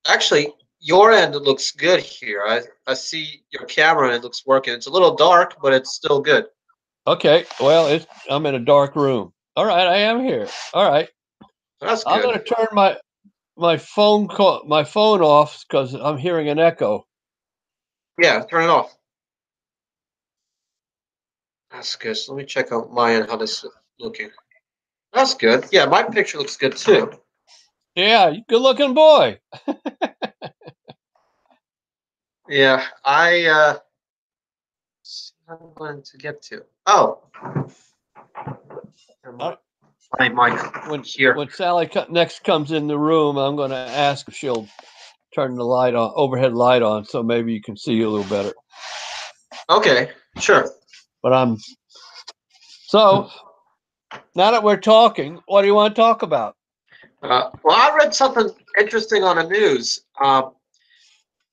Actually, your end looks good here. I see your camera and it looks working. It's a little dark, but it's still good. Okay, well, I'm in a dark room. All right, I am here. All right, That's I'm good. going to turn my phone off because I'm hearing an echo. Yeah, turn it off. That's good. So let me check out my end how this is looking. That's good. Yeah, my picture looks good too. Yeah, good looking boy. Yeah, I'm going to get to. Oh, Uh, my mic when here. when Sally next comes in the room, I'm going to ask if she'll turn the light on, overhead light on, so maybe you can see a little better. Okay, sure. But so now that we're talking, what do you want to talk about? Well, I read something interesting on the news. I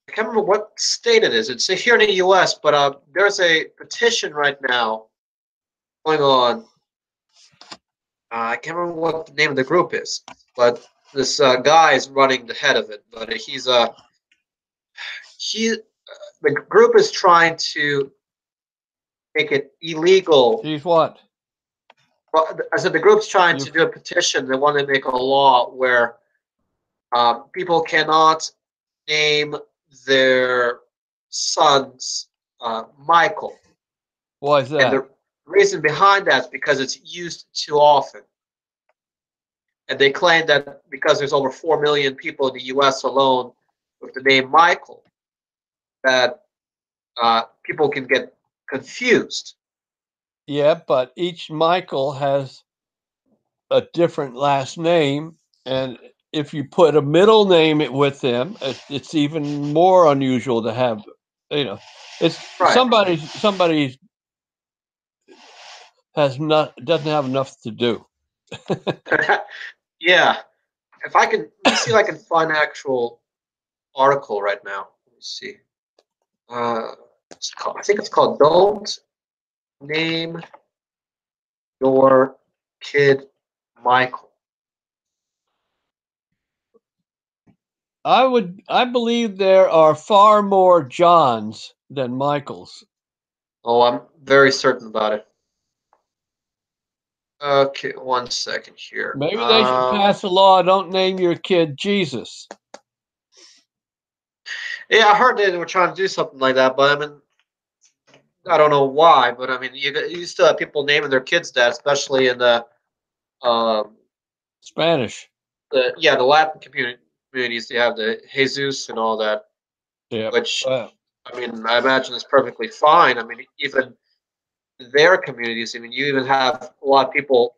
can't remember what state it is. It's here in the U.S., but there's a petition right now going on. I can't remember what the name of the group is, but this guy is running the head of it. But he the group is trying to make it illegal. He's what? Well, I said the group's trying You to do a petition. They want to make a law where people cannot name their sons Michael. Why is And that? the reason behind that is because it's used too often. And they claim that because there's over 4 million people in the US alone with the name Michael, that people can get confused. Yeah, but each Michael has a different last name, and if you put a middle name with them, it's even more unusual to have. You know, it's Right. somebody has not doesn't have enough to do. Yeah. If I can, let me see if I can find an actual article right now. Let me see. Uh, I think it's called "Don't Name Your Kid Michael." I believe there are far more Johns than Michaels. Oh, I'm very certain about it. Okay, one second here. Maybe they should pass a law: don't name your kid Jesus. Yeah, I heard they were trying to do something like that, but I mean, I don't know why. But I mean, you still have people naming their kids that, especially in um, Spanish. the Latin communities. They have the Jesus and all that, Yeah. which I mean, I imagine is perfectly fine. I mean, even their communities. I mean, you even have a lot of people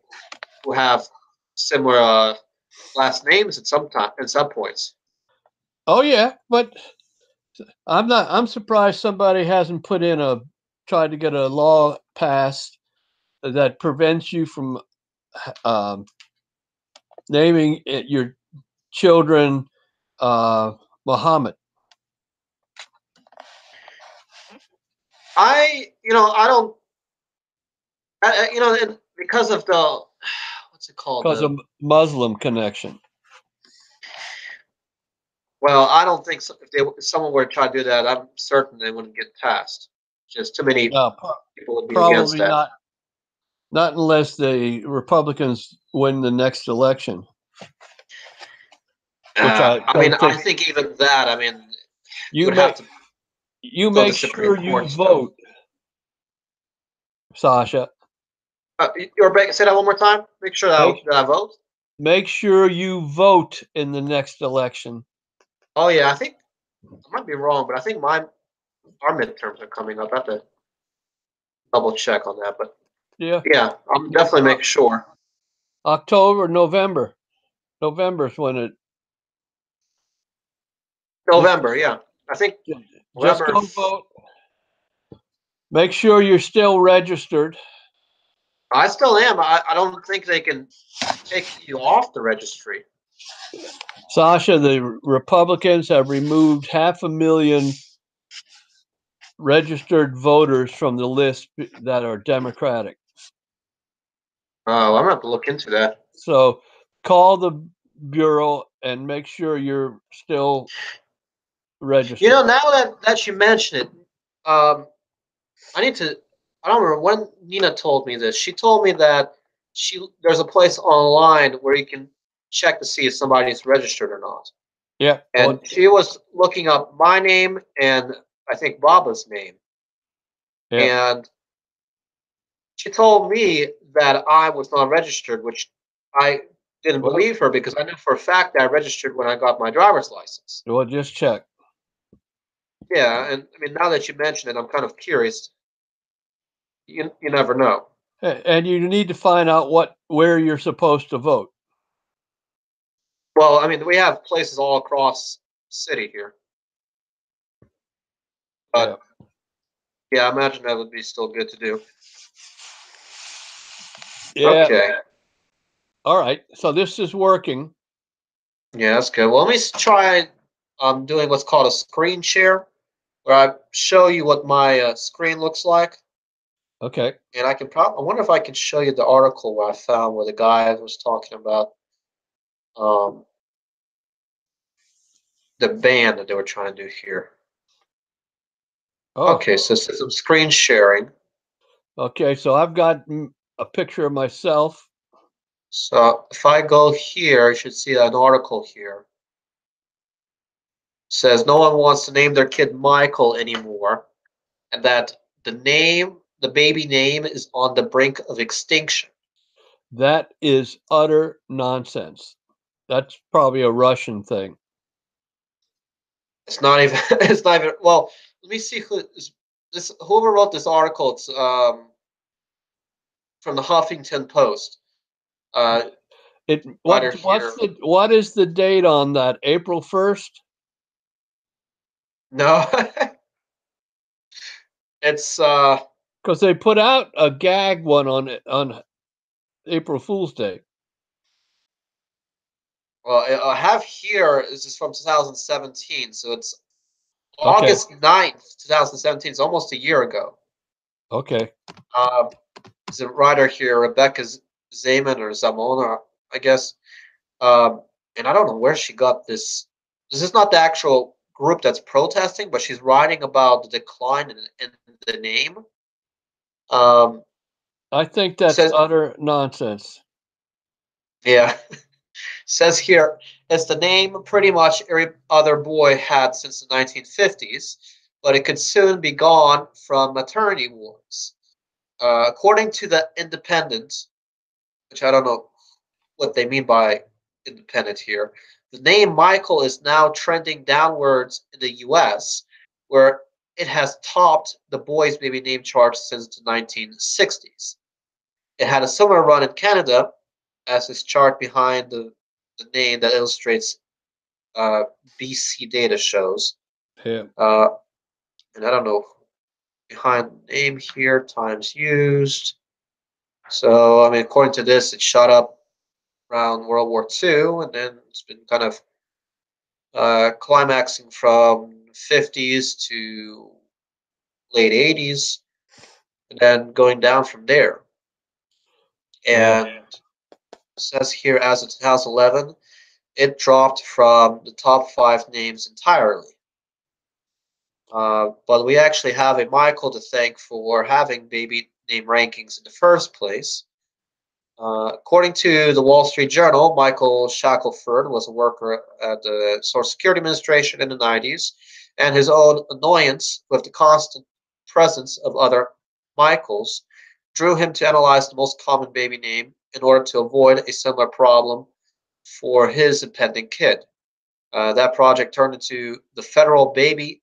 who have similar last names at some points. Oh yeah, but I'm surprised somebody hasn't put in a tried to get a law passed that prevents you from um, naming your children Muhammad. I don't, and because of the what's it called? Because of Muslim connection. Well, I don't think so, if someone were to try to do that, I'm certain they wouldn't get passed. Just too many No, people would be against probably that. not. Not unless the Republicans win the next election, which I I mean, don't I think. think even that. I mean, it You would have make to you go to the make Supreme sure you Court still. vote, Sasha. Say that one more time. Make sure Make that I vote. make sure you vote in the next election. Oh yeah, I think I might be wrong, but I think our midterms are coming up. I have to double check on that, but Yeah, yeah, I'll definitely make sure. October, November. November is when it just November, yeah, I think just November. go vote. Make sure you're still registered. I still am. I don't think they can take you off the registry. Sasha, the Republicans have removed 500,000 registered voters from the list that are Democratic. Oh, I'm gonna have to look into that. So call the bureau and make sure you're still registered. You know, now that you mention it, um, I need to. I don't remember when Nina told me this. She told me that there's a place online where you can check to see if somebody's registered or not. Yeah. And she was looking up my name and I think Baba's name. Yeah. And she told me that I was not registered, which I didn't Well, believe her because I knew for a fact that I registered when I got my driver's license. well, just check. Yeah, and I mean, now that you mention it, I'm kind of curious. You never know. And you need to find out where you're supposed to vote. Well, I mean, we have places all across the city here, Yeah. but yeah, I imagine that would be still good to do. Yeah. Okay. All right. So this is working. Yeah, that's good. Well, let me try doing what's called a screen share, where I show you what my screen looks like. Okay. And I can probably, I wonder if I can show you the article where I found where the guy was talking about um, the ban that they were trying to do here. Oh, Okay, so some screen sharing. okay. So I've got a picture of myself. So if I go here, you should see an article here. It says no one wants to name their kid Michael anymore, and that the baby name, is on the brink of extinction. That is utter nonsense. That's probably a Russian thing. It's not even. It's not even. Well, let me see who this. Whoever wrote this article. It's from the Huffington Post. Uh, What writer what's here. what is the date on that? April 1st? No, it's Because they put out a gag one on April Fool's Day. well, I have here. This is from 2017, so it's Okay. August 9th, 2017. It's almost a year ago. Okay. Um, there's a writer here, Rebecca Zaman or Zamona, I guess. And I don't know where she got this. This is not the actual group that's protesting, but she's writing about the decline in the name. Um, I think that's says, utter nonsense. yeah, says here, it's the name pretty much every other boy had since the 1950s, but it could soon be gone from maternity wards. According to the Independent, which I don't know what they mean by independent here. The name Michael is now trending downwards in the US, where it has topped the boys' baby name chart since the 1960s. It had a similar run in Canada, as this chart behind the name that illustrates BC data shows. Yeah. And I don't know, behind the name here, times used. So, I mean, according to this, it shot up around World War II, and then it's been kind of climaxing from 50s to late 80s, and then going down from there. Yeah. And it says here, as of 2011, it dropped from the top 5 names entirely. But we actually have a Michael to thank for having baby name rankings in the first place. According to the Wall Street Journal, Michael Shackelford was a worker at the Social Security Administration in the 90s, and his own annoyance with the constant presence of other Michaels drew him to analyze the most common baby name in order to avoid a similar problem for his impending kid. That project turned into the Federal Baby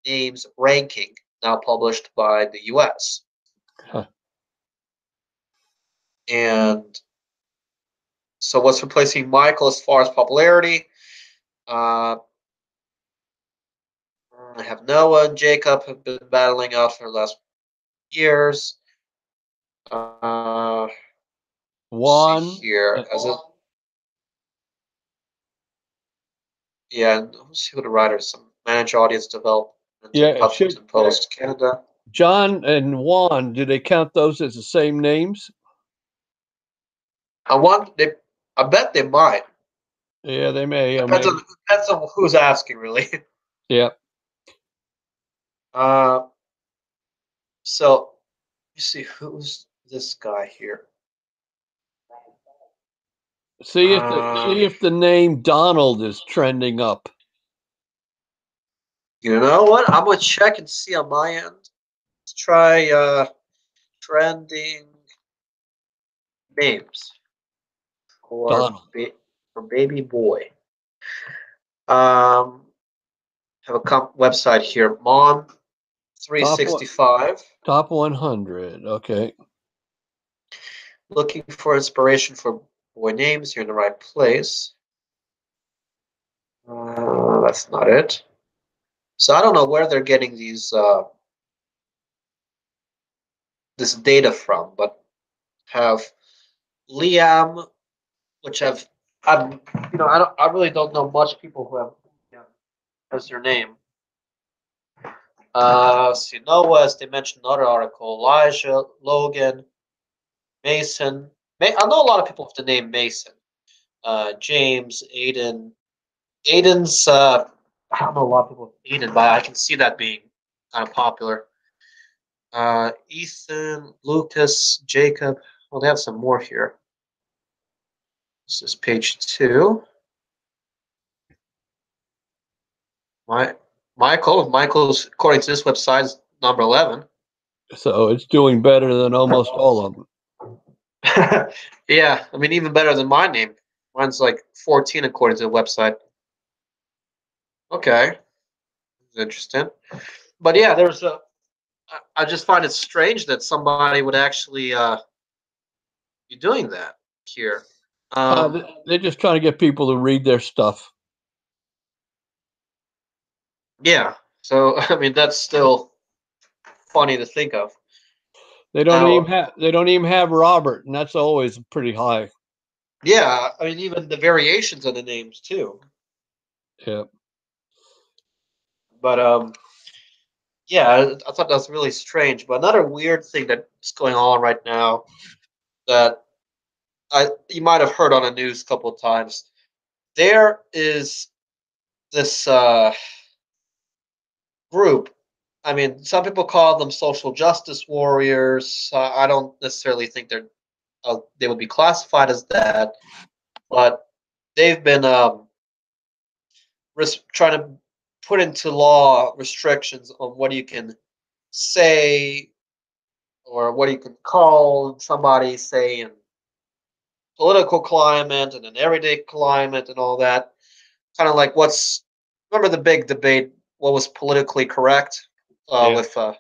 Names Ranking, now published by the US. Huh. And so what's replacing Michael as far as popularity? I have Noah and Jacob have been battling out for the last years. See Juan. here, as it, yeah, and let's see who the writers. Some manage audience development Yeah. at Huffington Post, Canada. John and Juan, do they count those as the same names? I bet they might. Yeah, they may. Depends on who's asking, really. Yeah. Uh, so you see who's this guy here. See if the name Donald is trending up. You know what? I'm gonna check and see on my end. Let's try trending names for Donald. for baby boy. Um, have a website here, Mom Top 365. top 100. Okay. Looking for inspiration for boy names. You're in the right place. That's not it. So I don't know where they're getting these this data from, but have Liam, which I've I really don't know much people who have Liam as their name. See Noah, as they mentioned in another article, Elijah, Logan, Mason. I know a lot of people with the name Mason. James, Aiden. Aiden's I don't know a lot of people with Aiden, but I can see that being kind of popular. Ethan, Lucas, Jacob. Well, they have some more here. This is page 2. Michael's according to this website is number 11. So it's doing better than almost all of them. Yeah, I mean even better than my name. Mine's like 14 according to the website. Okay, that's interesting. But yeah, I just find it strange that somebody would actually be doing that here. They're just trying to get people to read their stuff. Yeah, so I mean that's still funny to think of. They don't even have Robert, and that's always pretty high. Yeah, I mean even the variations of the names too. Yeah. But yeah, I thought that's really strange. But another weird thing that's going on right now that you might have heard on the news a couple of times. There is this group. I mean, some people call them social justice warriors. I don't necessarily think they would be classified as that, but they've been trying to put into law restrictions on what you can say or what you can call somebody, say in political climate and an everyday climate and all that. Kind of like remember the big debate, what was politically correct Yeah. with can't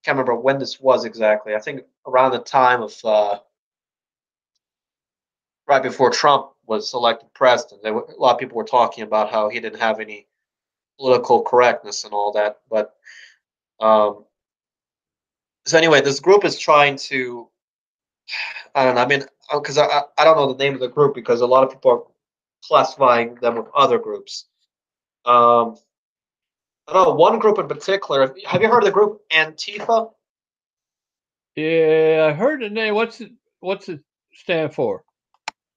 remember when this was exactly. I think around the time of right before Trump was elected president. A lot of people were talking about how he didn't have any political correctness and all that. But um, so anyway, this group is trying to. I don't know. I mean, because I don't know the name of the group because a lot of people are classifying them with other groups. Um, I don't know one group in particular. Have you heard of the group Antifa? Yeah, I heard the name. What's it stand for?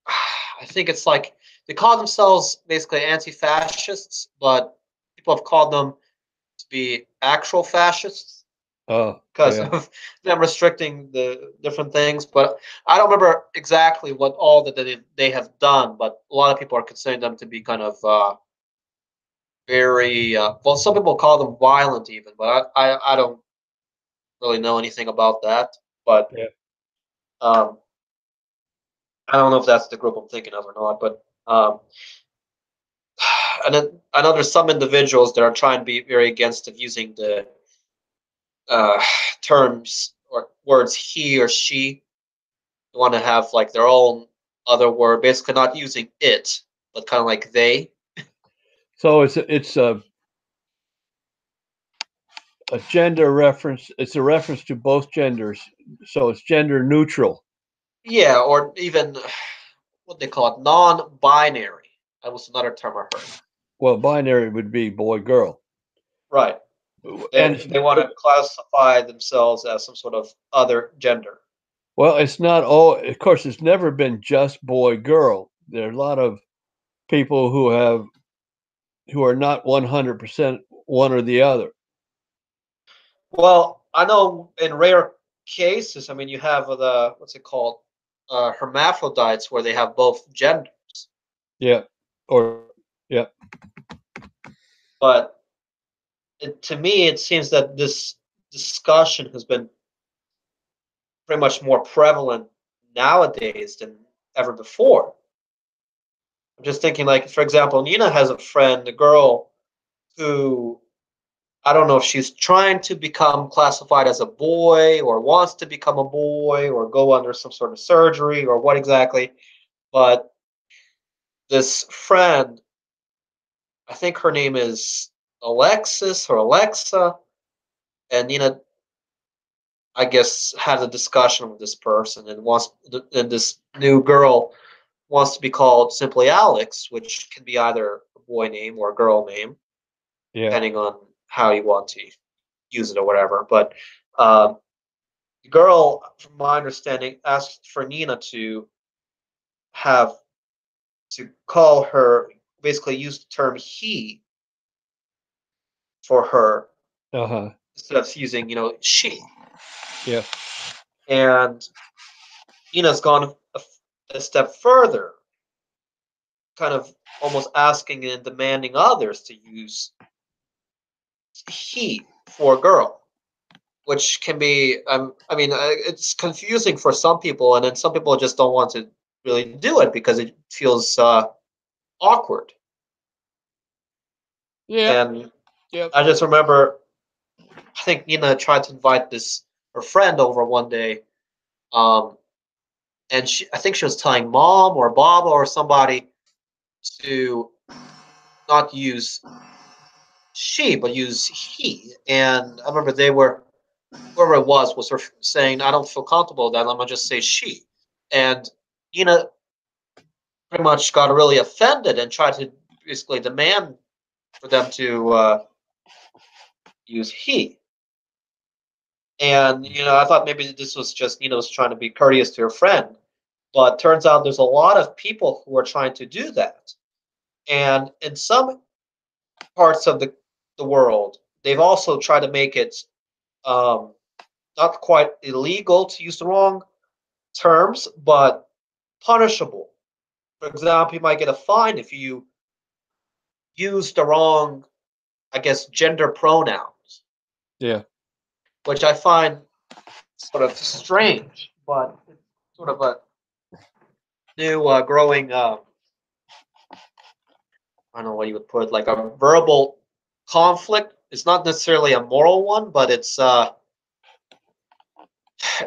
I think it's like they call themselves basically anti-fascists, but people have called them to be actual fascists Oh, because yeah. of them restricting the different things. But I don't remember exactly what all that they have done. But a lot of people are considering them to be kind of very well. Some people call them violent, even, but I don't really know anything about that. But Yeah. um, I don't know if that's the group I'm thinking of or not. But and then I know there's some individuals that are trying to be very against of using the uh, terms or words he or she. They want to have like their own other word, basically not using it, but kind of like they. So it's a gender reference. It's a reference to both genders. So it's gender neutral. Yeah, or even what they call it, non-binary. That was another term I heard. Well, binary would be boy girl. Right. And They want to classify themselves as some sort of other gender. well, it's not all. Of course, it's never been just boy girl. There are a lot of people who are not 100% one or the other. Well, I know in rare cases, I mean, you have the what's it called, hermaphrodites, where they have both genders. Yeah. Or yeah. But to me, it seems that this discussion has been pretty much more prevalent nowadays than ever before. I'm just thinking, like, for example, Nina has a friend, a girl, who I don't know if she's trying to become classified as a boy or wants to become a boy or go under some sort of surgery or what exactly. But this friend, I think her name is Alexis or Alexa, and Nina, I guess, had a discussion with this person and this new girl wants to be called simply Alex, which can be either a boy name or a girl name, Yeah. depending on how you want to use it or whatever. But um, the girl, from my understanding, asked for Nina have to call her, basically use the term he for her Uh-huh. instead of using, she. Yeah. And Nina's gone a step further, kind of almost asking and demanding others to use he for a girl, which can be, I mean, it's confusing for some people, and then some people just don't want to really do it because it feels awkward. Yeah. And Yeah. I just remember, I think Nina tried to invite this her friend over one day, um, and I think she was telling mom or Baba or somebody to not use she but use he. And I remember they were whoever it was sort of saying, "I don't feel comfortable with that. I'm gonna just say she." And Nina pretty much got really offended and tried to basically demand for them to use he. And I thought maybe this was just was trying to be courteous to her friend, but turns out there's a lot of people who are trying to do that. And in some parts of the world, they've also tried to make it um, not quite illegal, to use the wrong terms, but punishable. For example, you might get a fine if you use the wrong, I guess, gender pronouns, Yeah. which I find sort of strange, but it's sort of a new growing, I don't know what you would put, like a verbal conflict. It's not necessarily a moral one, but it's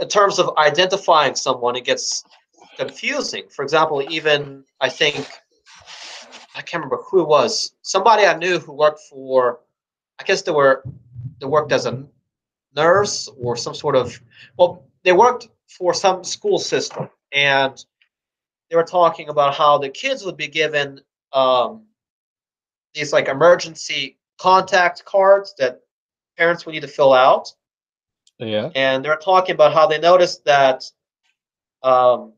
in terms of identifying someone, it gets confusing. For example, even I think I can't remember who it was. Somebody I knew who worked for, I guess they worked as a nurse or some sort of, well, they worked for some school system, and they were talking about how the kids would be given these like emergency contact cards that parents would need to fill out. Yeah. And they're talking about how they noticed that um,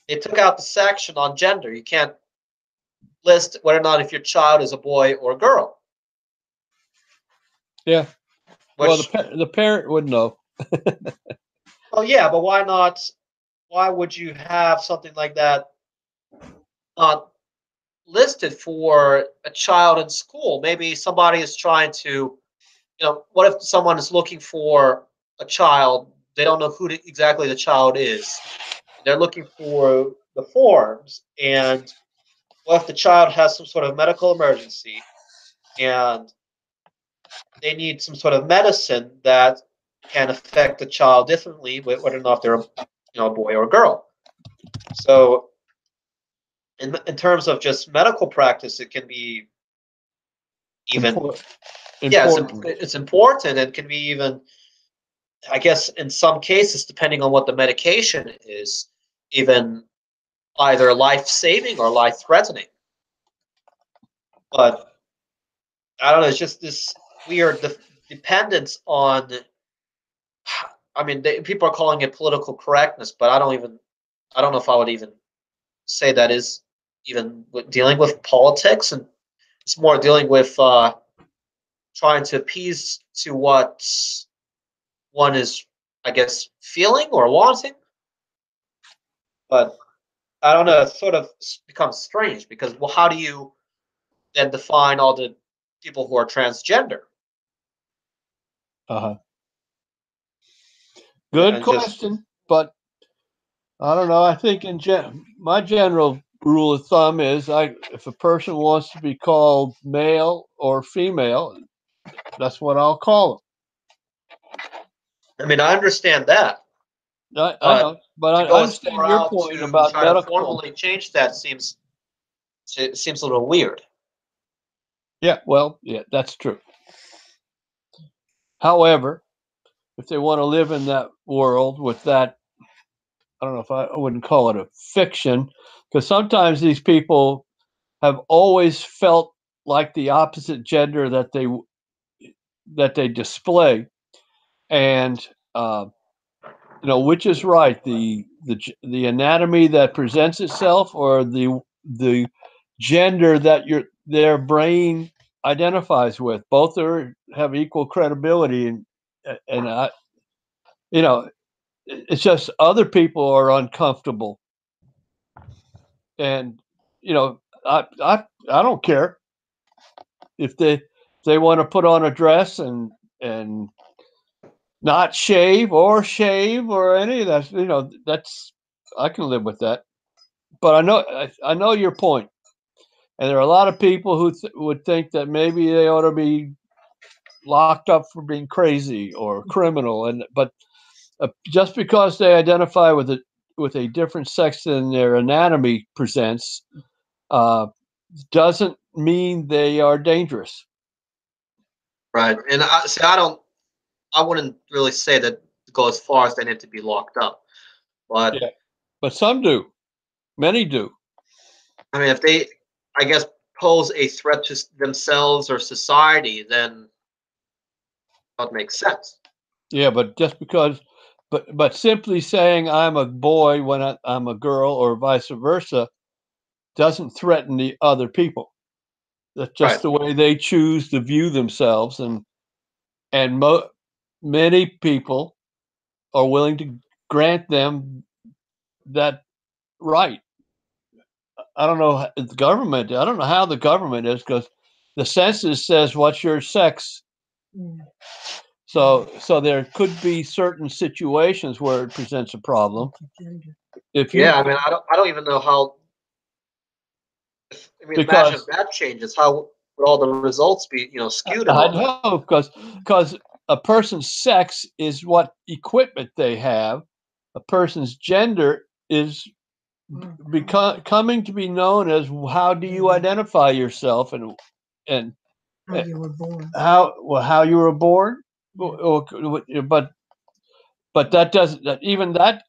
they took out the section on gender. You can't list whether or not if your child is a boy or a girl. Yeah. Well, Which, the parent would know. well, yeah, but why not? Why would you have something like that not listed for a child in school? Maybe somebody is trying to, what if someone is looking for a child? They don't know who exactly the child is. They're looking for the forms, and what if the child has some sort of medical emergency and they need some sort of medicine that can affect the child differently, whether or not they're a boy or a girl. So in terms of just medical practice, it can be even, Important. yeah, Important. it's important, and can be even, I guess, in some cases, depending on what the medication is, even either life saving or life threatening. But I don't know. It's just this weird dependence on. I mean, people are calling it political correctness, but I don't know if I would even say that is even with dealing with politics, and it's more dealing with trying to appease to what one is, I guess, feeling or wanting. But I don't know. It sort of becomes strange because, well, how do you then define all the people who are transgender? Uh-huh. Yeah, Good and just question, but I don't know. I think my general rule of thumb is if a person wants to be called male or female, that's what I'll call I mean, I understand that, them. I but know, but to I go as understand far your out point to about try to medical. formally change that seems a little weird. Yeah, well, yeah, that's true. However, if they want to live in that world with that, I don't know if I wouldn't call it a fiction, because sometimes these people have always felt like the opposite gender that they display, and which is right, the anatomy that presents itself, or the gender that their brain identifies with. Both have equal credibility, and you know it's just other people are uncomfortable, and I don't care if they want to put on a dress and not shave or any of that. That's I can live with that. But I know your point, and there are a lot of people who would think that maybe they ought to be locked up for being crazy or criminal, but just because they identify with a different sex than their anatomy presents, uh, doesn't mean they are dangerous. Right. And I wouldn't really say that go as far as they need to be locked up. But Yeah, but some do. Many do. I mean, if they, I guess, pose a threat to themselves or society, then that makes sense. Yeah, but just because, but simply saying I'm a boy when I'm a girl or vice versa doesn't threaten the other people. That's just Right. the way they choose to view themselves, and many people are willing to grant them that right. I don't know the government. I don't know how the government is, because the census says what's your sex. So there could be certain situations where it presents a problem. If you Yeah. I mean, I don't even know how. I mean, imagine if Because that changes. How would all the results be, skewed and I all that? know, because a person's sex is what equipment they have. A person's gender is coming to be known as how do you identify yourself, and How you were born. how you were born. But that doesn't even that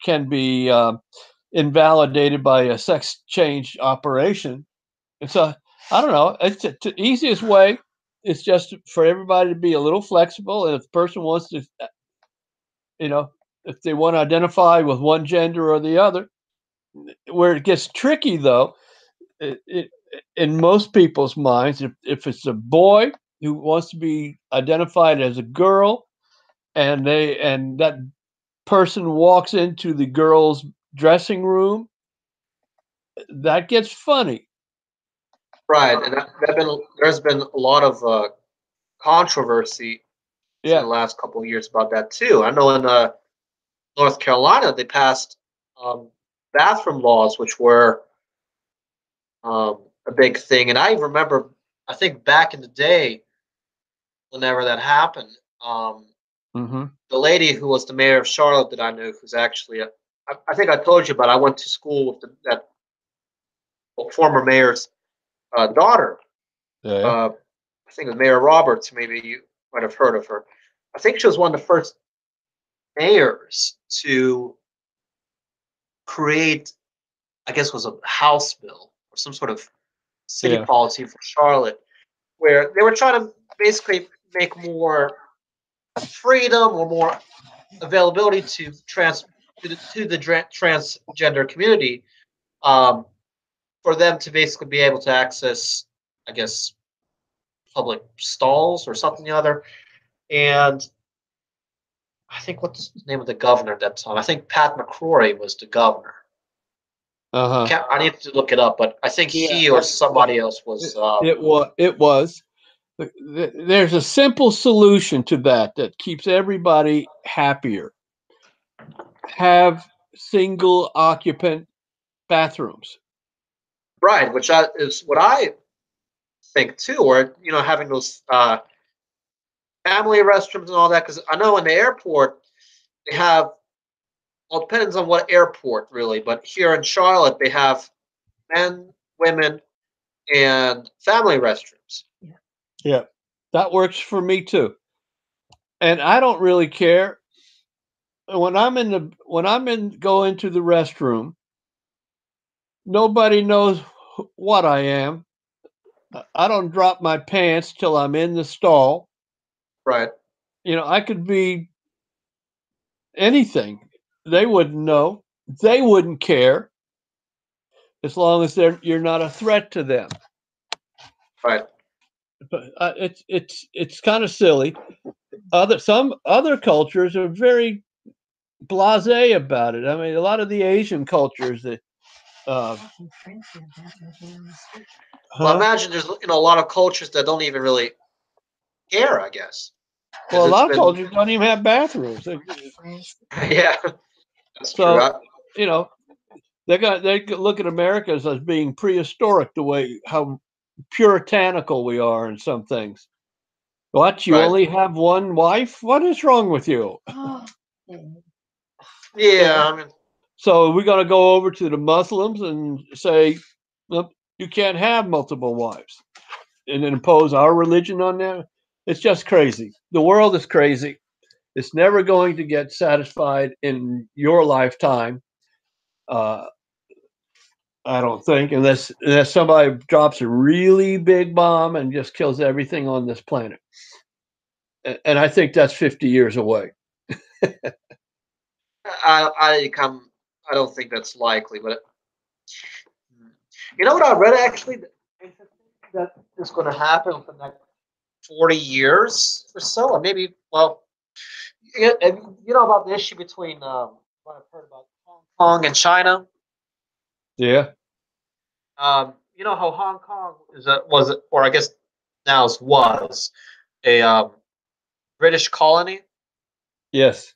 can be invalidated by a sex change operation. And so I don't know. It's the easiest way is just for everybody to be a little flexible, and if the person wants to, you know, if they want to identify with one gender or the other. Where it gets tricky, though, it in most people's minds, if it's a boy who wants to be identified as a girl, and that person walks into the girl's dressing room, that gets funny. Right. And there's been a lot of controversy in the Yeah, last couple of years about that too. I know in North Carolina they passed um, bathroom laws, which were a big thing. And I remember, I think back in the day, whenever that happened, um, hmm the lady who was the mayor of Charlotte that I knew, who's actually I think I told you about. I went to school with that former mayor's daughter. yeah, Uh, I think it was Mayor Roberts. Maybe you might have heard of her. I think she was one of the first mayors to create, I guess, was a House bill or some sort of city yeah, policy for Charlotte, where they were trying to basically make more freedom or more availability to transgender community. Um, for them to basically be able to access, I guess, public stalls or something or other. And I think what's the name of the governor at that time? I think Pat McCrory was the governor. Uh-huh. I need to look it up, but I think Yeah, he or somebody else was. it was. There's a simple solution to that keeps everybody happier. Have single occupant bathrooms. Right, which is what I think too, or having those family restrooms and all that. Because I know in the airport they have. Well, it depends on what airport really, but here in Charlotte they have men, women, and family restrooms. Yeah, that works for me too. And I don't really care when go into the restroom. Nobody knows what I am. I don't drop my pants till I'm in the stall. Right. I could be anything. They wouldn't know. They wouldn't care as long as you're not a threat to them. Right. But it's kind of silly. Some other cultures are very blasé about it. I mean, a lot of the Asian cultures that. Well, Huh? imagine there's a lot of cultures that don't even really care. I guess Well, because a it's lot of been cultures don't even have bathrooms. yeah, that's true. So you know, they look at America as being prehistoric, the way how puritanical we are in some things. What, you Right. only have one wife? What is wrong with you? Yeah, I mean, So we're going to go over to the Muslims and say, "Look, you can't have multiple wives," and then impose our religion on them. It's just crazy. The world is crazy. It's never going to get satisfied in your lifetime. Uh, I don't think, unless somebody drops a really big bomb and just kills everything on this planet. And I think that's 50 years away. I don't think that's likely, but you know what I read actually that is going to happen for the next 40 years or so, or maybe about the issue between what I've heard about Hong Kong and China. Yeah. You know how Hong Kong or I guess now was a British colony, Yes.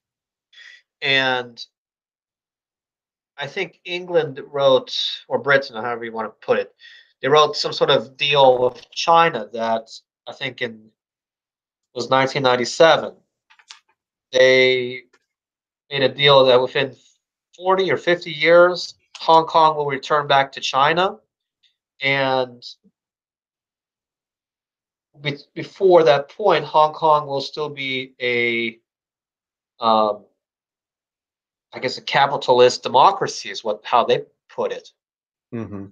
and I think England wrote, or Britain, or however you want to put it, they wrote some sort of deal with China that I think was 1997. They made a deal that within 40 or 50 years, Hong Kong will return back to China, and before that point, Hong Kong will still be um, I guess, a capitalist democracy is how they put it. Mm-hmm.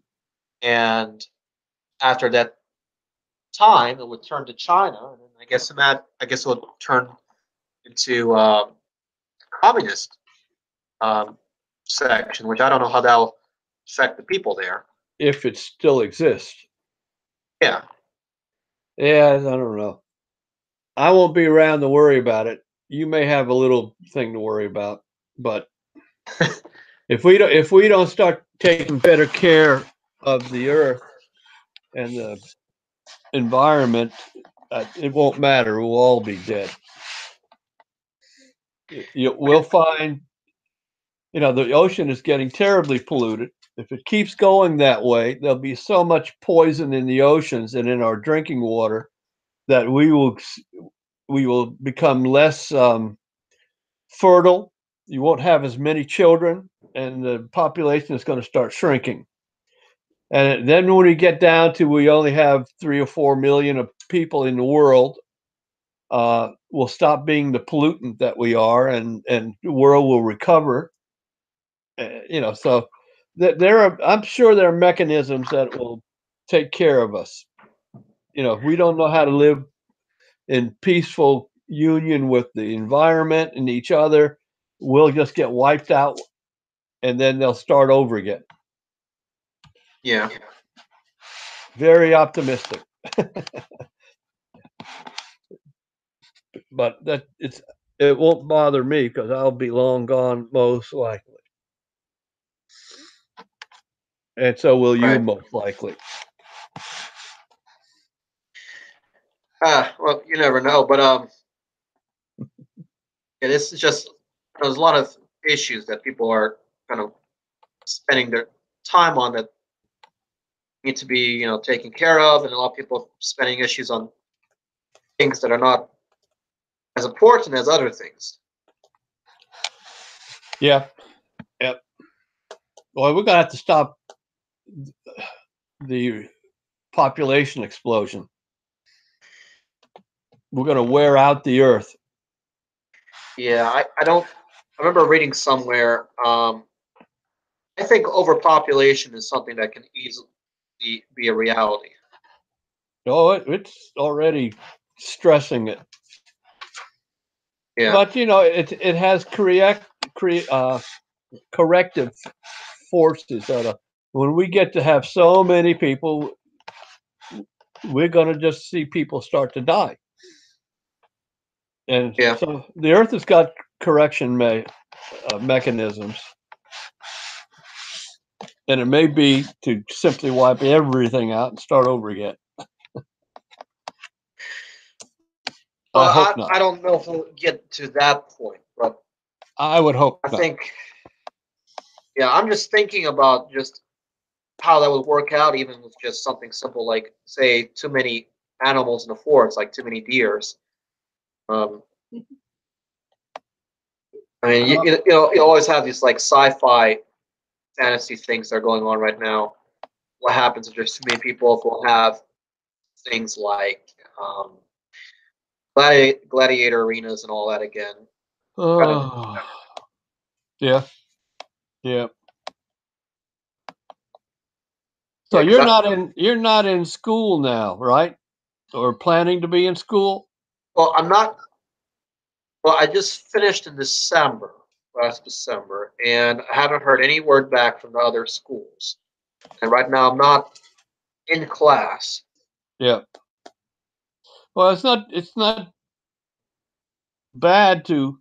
And after that time, it would turn to China, and then I guess it would turn into communist um, section, which I don't know how that'll affect the people there. If it still exists. Yeah. Yeah, I don't know. I won't be around to worry about it. You may have a little thing to worry about, but if we don't start taking better care of the earth and the environment, it won't matter. We'll all be dead. We'll find, the ocean is getting terribly polluted. If it keeps going that way, there'll be so much poison in the oceans and in our drinking water that we will become less fertile. You won't have as many children, and the population is going to start shrinking. And then when we get down to we only have 3 or 4 million of people in the world, we'll stop being the pollutant that we are, and the world will recover. So I'm sure there are mechanisms that will take care of us. If we don't know how to live in peaceful union with the environment and each other, we'll just get wiped out, and then they'll start over again. Yeah. Very optimistic. But it won't bother me because I'll be long gone most likely, and so will you Right. most likely. Well, you never know, but yeah, this is just there's a lot of issues that people are kind of spending their time on that need to be, taken care of, and a lot of people spending issues on things that are not as important as other things. Yeah. Yep. Well, we're gonna have to stop the population explosion. We're gonna wear out the earth. Yeah, I don't. I remember reading somewhere. I think overpopulation is something that can easily be a reality. Oh, it's already stressing it. Yeah, But it has corrective forces that when we get to have so many people, we're going to just see people start to die. And yeah. so the Earth has got correction mechanisms, and it may be to simply wipe everything out and start over again. I Well, hope not. I don't know if we'll get to that point, but I would hope I not. think, yeah, I'm just thinking about just how that would work out, even with just something simple like, say, too many animals in the forest, like too many deers. Um, I mean, you always have these like sci-fi fantasy things that are going on right now. What happens if there's too many people? If we'll have things like gladiator arenas and all that again. Kind of, Yeah, yeah. So yeah, because you're not in school now, right? Or planning to be in school? well, I'm not. Well, I just finished in December, last December, and I haven't heard any word back from the other schools. And right now, I'm not in class. Yeah. Well, it's not bad to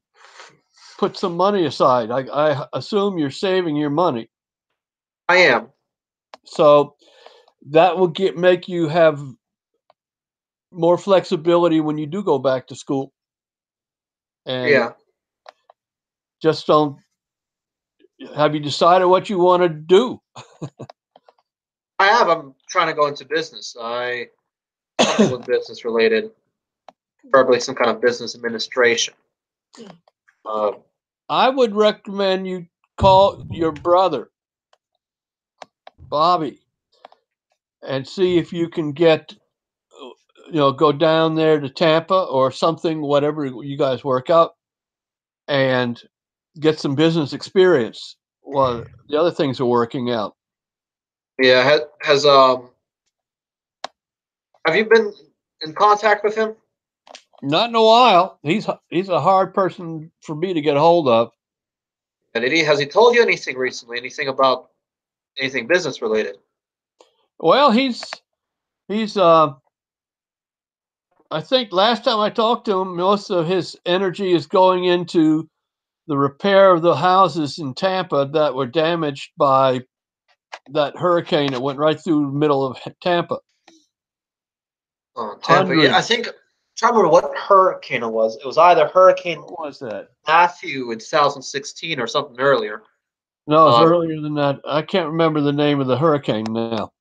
put some money aside. I assume you're saving your money, I am. so that will make you have more flexibility when you do go back to school, and Yeah, just don't. Have you decided what you want to do? I have. I'm trying to go into business. Something with business related, probably some kind of business administration. Uh, I would recommend you call your brother, Bobby, and see if you can get, go down there to Tampa or something, whatever you guys work out, and get some business experience while the other things are working out. yeah, have you been in contact with him? Not in a while. He's a hard person for me to get a hold of. And has he told you anything recently? Anything about anything business related? Well, he's I think last time I talked to him, most of his energy is going into the repair of the houses in Tampa that were damaged by that hurricane that went right through the middle of Tampa. Oh, Tampa. Yeah, I Hundreds. think. I'm trying to remember what hurricane it was. It was either Hurricane What was that? Matthew in 2016 or something earlier. No, it's Um, earlier than that. I can't remember the name of the hurricane now.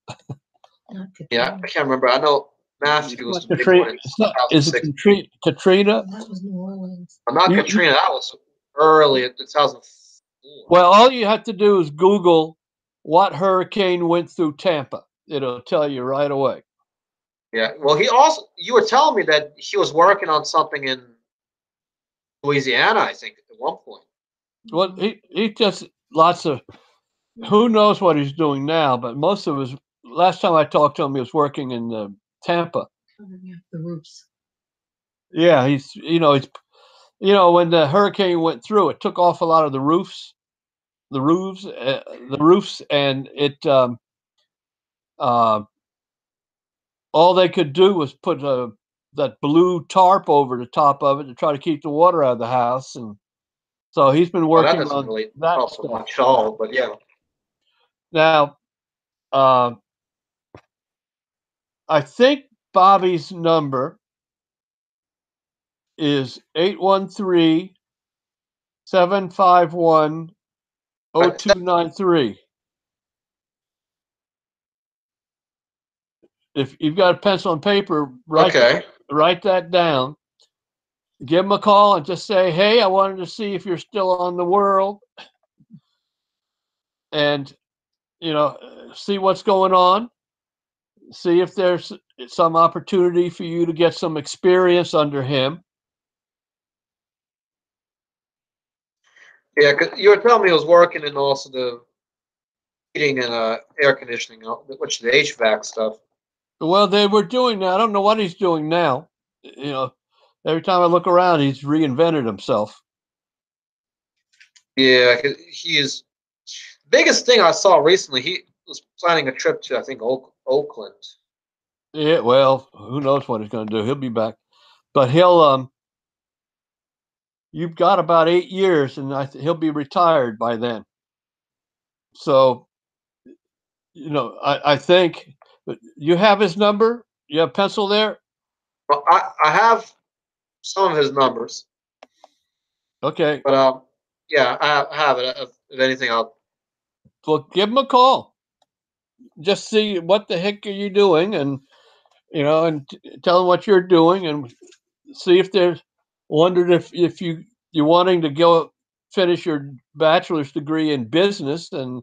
yeah, I can't remember. I know Matthew was Not the big one Katrina. in It's not. Is it 2006. Katrina? That was New Orleans. Not Katrina. That was early in 2004. Well, all you have to do is Google what hurricane went through Tampa. It'll tell you right away. Yeah. Well, you were telling me that he was working on something in Louisiana, I think, at one point. Well, he just lots of who knows what he's doing now, but most of his last time I talked to him, he was working in Tampa. Covering up the roofs. Yeah, when the hurricane went through, it took off a lot of the roofs, and it all they could do was put that blue tarp over the top of it to try to keep the water out of the house, and so he's been Well, that working doesn't on really that help stuff. much at all, but yeah. Now, I think Bobby's number is 813-751-0293. If you've got a pencil and paper, write that down. Give him a call and just say, hey, I wanted to see if you're still on the world, and see what's going on. See if there's some opportunity for you to get some experience under him. Yeah, 'cause you were telling me he was working in also the heating and air conditioning, which is the HVAC stuff. Well, they were doing that. I don't know what he's doing now. Every time I look around, he's reinvented himself. Yeah, he is. Biggest thing I saw recently, he was planning a trip to, I think, Oakland. Yeah, well, who knows what he's going to do? He'll be back, but you've got about 8 years, and he'll be retired by then. So, I think you have his number. You have pencil there. Well, I have some of his numbers. Okay. But yeah, I have it. If anything, I'll. Well, give him a call. Just see what the heck are you doing, and and tell him what you're doing, and see if there's. Wondered if you're wanting to go finish your bachelor's degree in business, and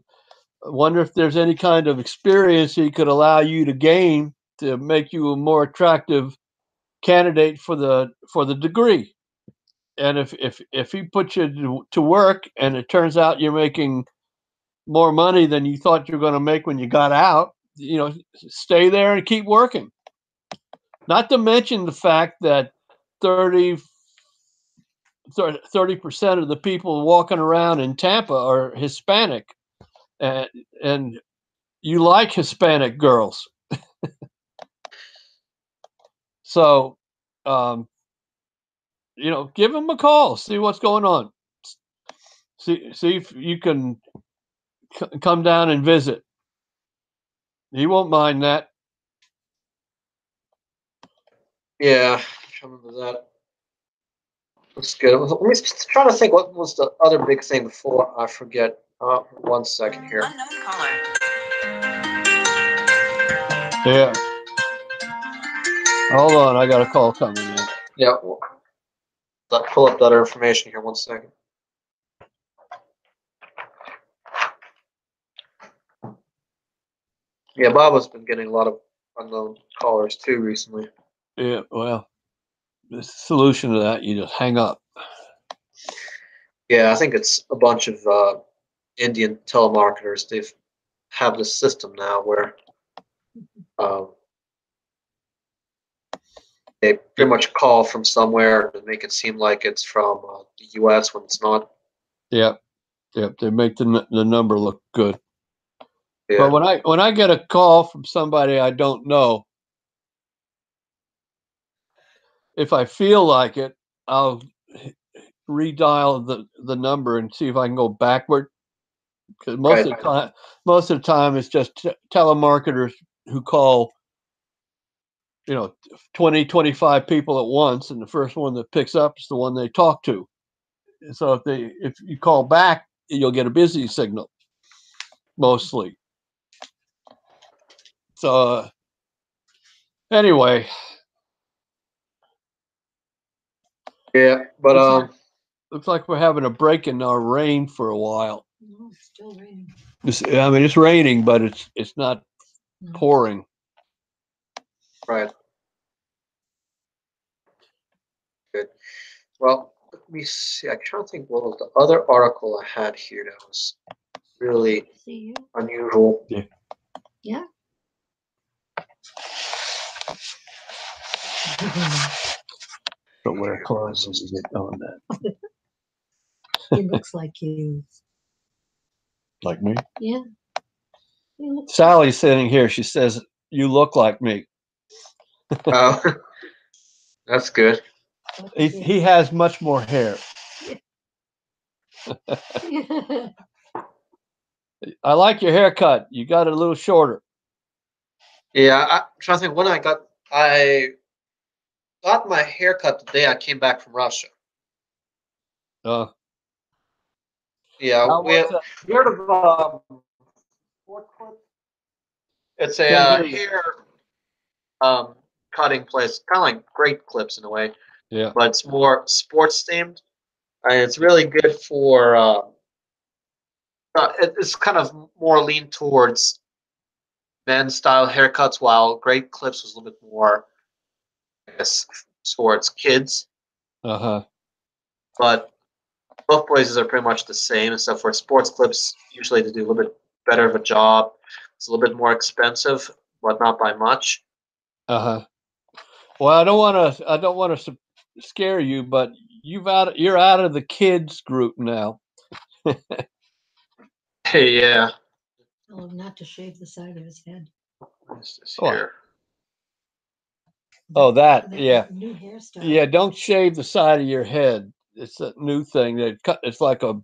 wonder if there's any kind of experience he could allow you to gain to make you a more attractive candidate for the degree. And if he puts you to work and it turns out you're making more money than you thought you were going to make when you got out, stay there and keep working. Not to mention the fact that 30% of the people walking around in Tampa are Hispanic, and you like Hispanic girls. So, give him a call, see what's going on. See if you can come down and visit. He won't mind that. Yeah, remember that. That's good. Let me try to think. What was the other big thing before I forget? 1 second here. Unknown caller. Yeah. Hold on, I got a call coming in. Yeah. I'll pull up that information here. 1 second. Yeah, Bob has been getting a lot of unknown callers too recently. Yeah, well, the solution to that, you just hang up. Yeah, I think it's a bunch of Indian telemarketers. They have this system now where they pretty much call from somewhere to make it seem like it's from the U.S. when it's not. Yep. They make the number look good. Yeah. But when I get a call from somebody I don't know, if I feel like it, I'll redial the number and see if I can go backward. Because most of the time, it's just telemarketers who call 20, 25 people at once, and the first one that picks up is the one they talk to. So if you call back, you'll get a busy signal mostly. So anyway, Yeah, but looks like we're having a break in our rain for a while. No, it's still raining. It's raining, but it's not pouring. right. Good. Well, let me see. I'm trying to think what was the other article I had here that was really See you. unusual. Yeah. Yeah. But wear clothes as you get on that. He looks like you. Like me? Yeah. Sally's sitting here. She says, "You look like me." Oh, that's good. He has much more hair. I like your haircut. You got it a little shorter. Yeah, I'm trying to think when I got my haircut the day I came back from Russia. Uh, Yeah, how was that? we heard of Sport Clip? It's a Can't hear you. hair um, cutting place, kind of like Great Clips in a way, Yeah. but it's more sports themed, and it's really good for. It's kind of more lean towards men's style haircuts, while Great Clips was a little bit more, I guess, towards kids. Uh-huh. But both places are pretty much the same, except for Sports Clips. Usually, they do a little bit better of a job. It's a little bit more expensive, but not by much. Uh-huh. Well, I don't want to scare you, but you're out of the kids group now. Hey, yeah. Tell him not to shave the side of his head. What's this Oh, here? Oh, that, yeah. New hairstyle. Yeah, don't shave the side of your head. It's a new thing. It's like a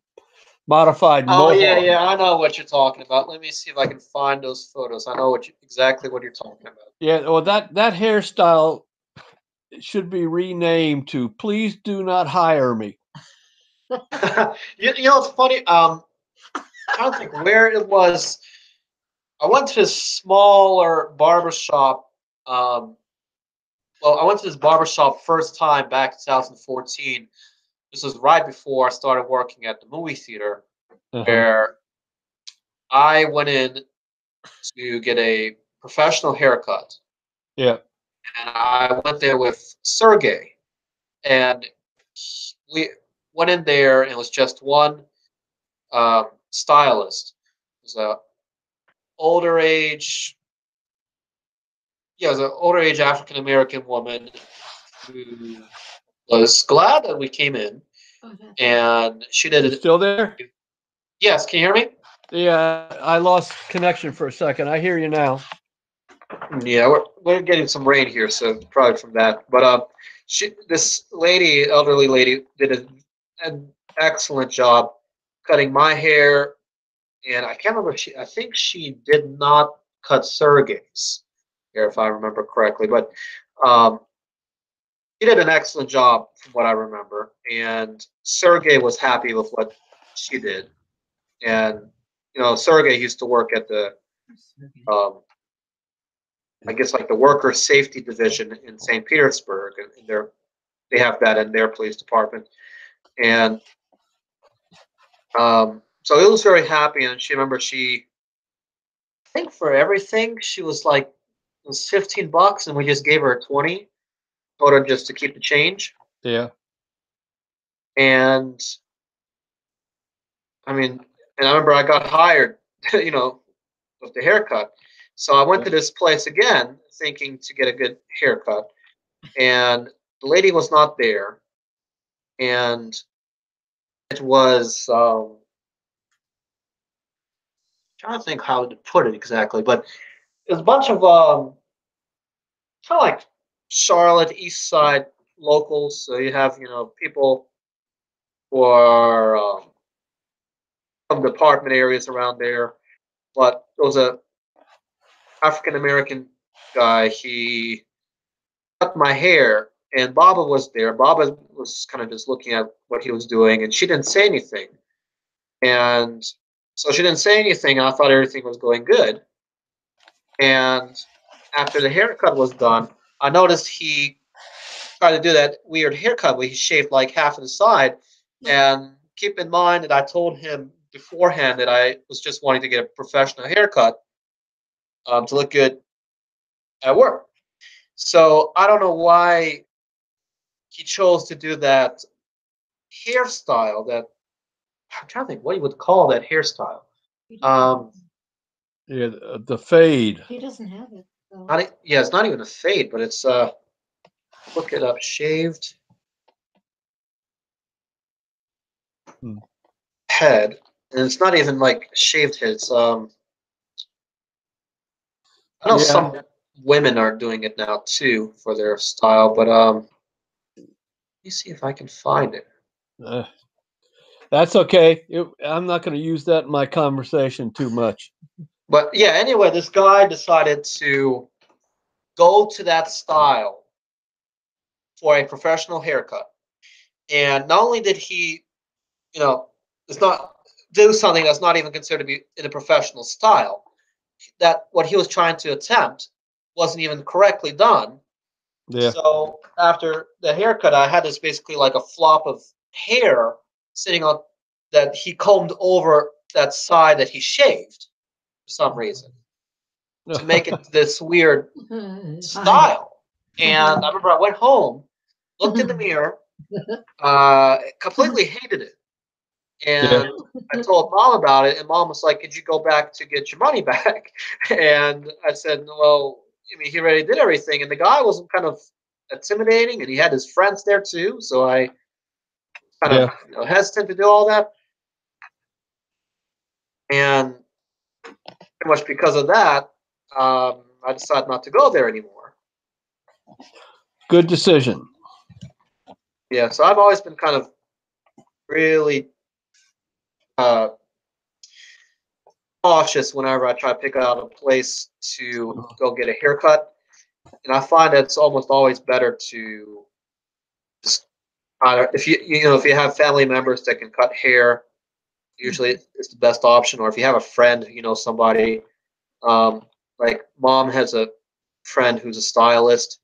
modified Oh mohawk. yeah, I know what you're talking about. Let me see if I can find those photos. I know exactly what you're talking about. Yeah, well, that hairstyle should be renamed to "Please do not hire me." You know, it's funny. I don't think where it was. I went to this smaller barber shop. Well, I went to this barber shop first time back in 2014. This was right before I started working at the movie theater, Uh-huh. where I went in to get a professional haircut, Yeah, and I went there with Sergey, and we went in there, and it was just one stylist. It was a older age, yeah, it was an older age African American woman who was glad that we came in, and she did you it. still there? Yes, can you hear me? Yeah, I lost connection for a second. I hear you now. Yeah, we're getting some rain here, so probably from that. But this lady, elderly lady, did an excellent job cutting my hair, and I can't remember. I think she did not cut Sergey's hair, if I remember correctly. But um, she did an excellent job, from what I remember, and Sergey was happy with what she did. And Sergey used to work at the um, I guess like the worker safety division in St. Petersburg, and they have that in their police department. And so he was very happy, and I think for everything she was like it was $15, and we just gave her 20, told her just to keep the change. Yeah. And I mean, and I remember I got hired, with the haircut. So I went to this place again, thinking to get a good haircut, and the lady was not there, and it was trying to think how to put it exactly, but it was a bunch of kind of like Charlotte East Side locals. So you have people who are from the apartment areas around there, but there was a African American guy. He cut my hair, and Baba was there. Baba was kind of just looking at what he was doing, and she didn't say anything. And so she didn't say anything. I thought everything was going good. And after the haircut was done, I noticed he tried to do that weird haircut where he shaved like half of the side. And keep in mind that I told him beforehand that I was just wanting to get a professional haircut to look good at work. So I don't know why he chose to do that hairstyle. That I'm trying to think what you would call that hairstyle. Um, Yeah, the fade. He doesn't have it. So. yeah, it's not even a fade, but it's look it up, shaved Hmm. head, and it's not even like shaved head. It's I know Yeah. some women are doing it now too for their style, but let me see if I can find it. Uh, that's okay. I'm not going to use that in my conversation too much. But yeah, anyway, this guy decided to go to that style for a professional haircut. And not only did he, you know, it's not do something that's not even considered to be in a professional style, that what he was trying to attempt wasn't even correctly done. Yeah. So after the haircut, I had this basically like a flop of hair sitting on that he combed over that side that he shaved for some reason to make it this weird style. And I remember I went home, looked in the mirror, completely hated it. And I told mom about it, and mom was like, "Could you go back to get your money back?" And I said, "Well, I mean, he already did everything." And the guy was kind of intimidating, and he had his friends there too. So I kind of hesitant to do all that. And pretty much because of that, I decided not to go there anymore. Good decision. Yeah, so I've always been kind of really cautious whenever I try to pick out a place to go get a haircut. And I find that it's almost always better to just either if if you have family members that can cut hair, usually it's the best option. Or if you have a friend, somebody like mom has a friend who's a stylist,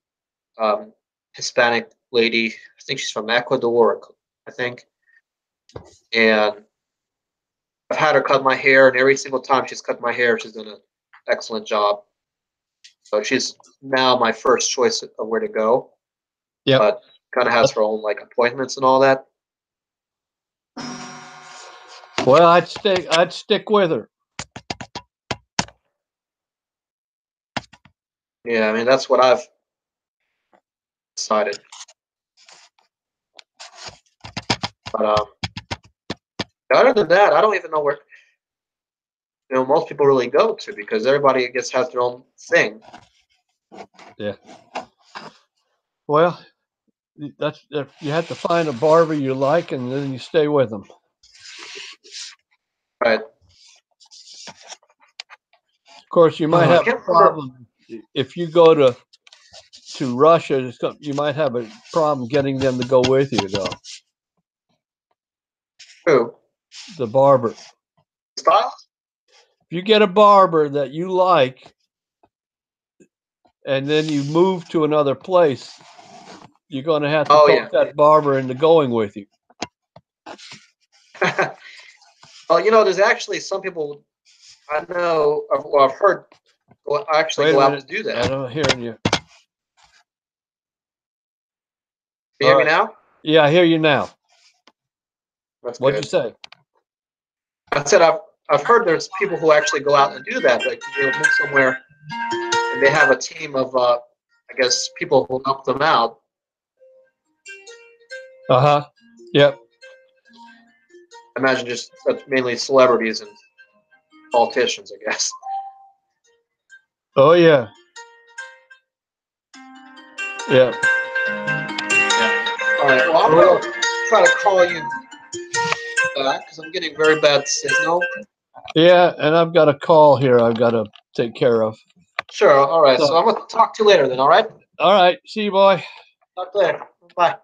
Hispanic lady. I think she's from Ecuador, I think, and I've had her cut my hair, and every single time she's cut my hair, she's done an excellent job. So she's now my first choice of where to go. Yeah. But kind of has her own like appointments and all that. Well, I'd stick with her. Yeah, I mean that's what I've decided. But other than that, I don't even know where most people really go to, because everybody I guess has their own thing. Yeah. Well, that's you have to find a barber you like, and then you stay with them. Right. Of course, you might have I a problem if you go to Russia. You might have a problem getting them to go with you, though. Who? The barber. Stylist? If you get a barber that you like, and then you move to another place, you're going to have to talk that barber into going with you. Well, there's actually some people I know, I've heard, actually go out to do that. I don't hear you. You hear me now? Yeah, I hear you now. That's What'd good. you say? I said I've heard there's people who actually go out and do that. Like they'll move somewhere, and they have a team of I guess people who help them out. Yep. I imagine just that's mainly celebrities and politicians, I guess. Oh yeah. Yeah. All right. Well, I'm gonna try to call you back because I'm getting very bad signal. Yeah, and I've got a call here I've got to take care of. Sure. All right. So I'm gonna talk to you later then. All right. All right. See you, boy. Talk later. Bye.